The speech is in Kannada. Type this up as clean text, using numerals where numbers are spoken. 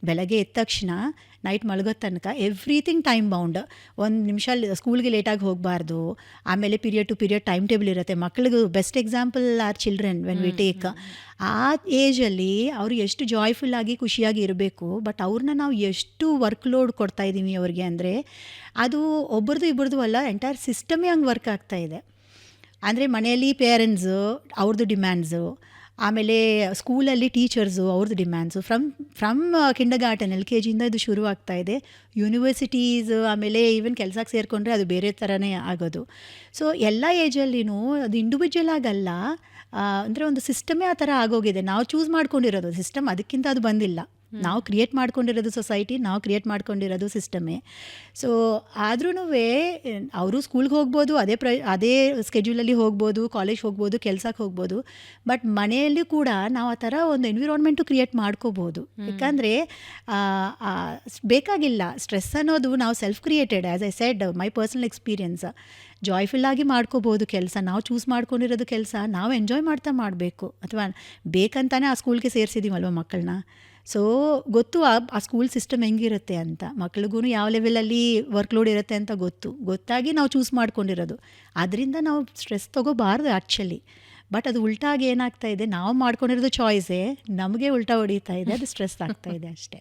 ಬೆಳಗ್ಗೆ ಎದ್ದ ತಕ್ಷಣ ನೈಟ್ ಮಲಗೋ ತನಕ ಎವ್ರಿಥಿಂಗ್ ಟೈಮ್ ಬೌಂಡ್. ಒಂದು ನಿಮಿಷ ಸ್ಕೂಲ್ಗೆ ಲೇಟಾಗಿ ಹೋಗಬಾರ್ದು. ಆಮೇಲೆ period to period time table ಇರುತ್ತೆ. ಮಕ್ಕಳಿಗೆ best example are children when we take. ಆ ಏಜಲ್ಲಿ ಅವರು ಎಷ್ಟು ಜಾಯ್ಫುಲ್ಲಾಗಿ ಖುಷಿಯಾಗಿ ಇರಬೇಕು. ಬಟ್ ಅವ್ರನ್ನ ನಾವು ಎಷ್ಟು ವರ್ಕ್ ಲೋಡ್ ಕೊಡ್ತಾ ಇದ್ದೀವಿ ಅವ್ರಿಗೆ ಅಂದರೆ ಅದು ಒಬ್ಬರದು ಇಬ್ಬರದು ಅಲ್ಲ, ಎಂಟೈರ್ ಸಿಸ್ಟಮೇ ಹಂಗೆ ವರ್ಕ್ ಆಗ್ತಾಯಿದೆ. ಅಂದರೆ ಮನೆಯಲ್ಲಿ ಪೇರೆಂಟ್ಸು ಅವ್ರದ್ದು ಡಿಮ್ಯಾಂಡ್ಸು, ಆಮೇಲೆ ಸ್ಕೂಲಲ್ಲಿ ಟೀಚರ್ಸು ಅವ್ರದ್ದು ಡಿಮ್ಯಾಂಡ್ಸು, ಫ್ರಮ್ ಕಿಂಡರ್ಗಾರ್ಟನ್ LKGಯಿಂದ ಇದು ಶುರು ಆಗ್ತಾ ಇದೆ. ಯೂನಿವರ್ಸಿಟೀಸ್ ಆಮೇಲೆ ಈವನ್ ಕೆಲಸಕ್ಕೆ ಸೇರಿಕೊಂಡ್ರೆ ಅದು ಬೇರೆ ಥರನೇ ಆಗೋದು. ಸೊ ಎಲ್ಲ ಏಜಲ್ಲಿನೂ ಅದು ಇಂಡಿವಿಜುವಲ್ ಆಗಲ್ಲ, ಅಂದರೆ ಒಂದು ಸಿಸ್ಟಮೇ ಆ ಥರ ಆಗೋಗಿದೆ. ನಾವು ಚೂಸ್ ಮಾಡ್ಕೊಂಡಿರೋದು ಸಿಸ್ಟಮ್, ಅದಕ್ಕಿಂತ ಅದು ಬಂದಿಲ್ಲ. ನಾವು ಕ್ರಿಯೇಟ್ ಮಾಡ್ಕೊಂಡಿರೋದು ಸೊಸೈಟಿ, ನಾವು ಕ್ರಿಯೇಟ್ ಮಾಡ್ಕೊಂಡಿರೋದು ಸಿಸ್ಟಮೇ. ಸೊ ಆದ್ರೂ ಅವರು ಸ್ಕೂಲ್ಗೆ ಹೋಗ್ಬೋದು, ಅದೇ ಸ್ಕೆಡ್ಯೂಲಲ್ಲಿ ಹೋಗ್ಬೋದು, ಕಾಲೇಜ್ ಹೋಗ್ಬೋದು, ಕೆಲ್ಸಕ್ಕೆ ಹೋಗ್ಬೋದು. ಬಟ್ ಮನೆಯಲ್ಲಿ ಕೂಡ ನಾವು ಆ ಥರ ಒಂದು ಎನ್ವಿರಾನ್ಮೆಂಟು ಕ್ರಿಯೇಟ್ ಮಾಡ್ಕೋಬೋದು. ಯಾಕಂದರೆ ಬೇಕಾಗಿಲ್ಲ ಸ್ಟ್ರೆಸ್ ಅನ್ನೋದು, ನಾವು self created. As I said, my personal experience, ಜಾಯ್ಫುಲ್ಲಾಗಿ ಮಾಡ್ಕೋಬೋದು ಕೆಲಸ. ನಾವು ಚೂಸ್ ಮಾಡ್ಕೊಂಡಿರೋದು ಕೆಲಸ ನಾವು ಎಂಜಾಯ್ ಮಾಡ್ತಾ ಮಾಡಬೇಕು. ಅಥವಾ ಬೇಕಂತಾನೆ ಆ ಸ್ಕೂಲ್ಗೆ ಸೇರಿಸಿದ್ದೀವಲ್ವ ಮಕ್ಕಳನ್ನ. ಸೊ ಗೊತ್ತು ಆ ಸ್ಕೂಲ್ ಸಿಸ್ಟಮ್ ಹೆಂಗಿರುತ್ತೆ ಅಂತ, ಮಕ್ಳಿಗೂ ಯಾವ ಲೆವೆಲಲ್ಲಿ ವರ್ಕ್ಲೋಡ್ ಇರುತ್ತೆ ಅಂತ ಗೊತ್ತಾಗಿ ನಾವು ಚೂಸ್ ಮಾಡ್ಕೊಂಡಿರೋದು. ಅದರಿಂದ ನಾವು ಸ್ಟ್ರೆಸ್ ತೊಗೋಬಾರ್ದು ಆ್ಯಕ್ಚುಲಿ. ಬಟ್ ಅದು ಉಲ್ಟಾಗಿ ಏನಾಗ್ತಾ ಇದೆ, ನಾವು ಮಾಡ್ಕೊಂಡಿರೋದು ಚಾಯ್ಸೇ ನಮಗೆ ಉಲ್ಟಾ ಹೊಡೀತಾ ಇದೆ, ಅದು ಸ್ಟ್ರೆಸ್ ಆಗ್ತಾ ಇದೆ ಅಷ್ಟೇ.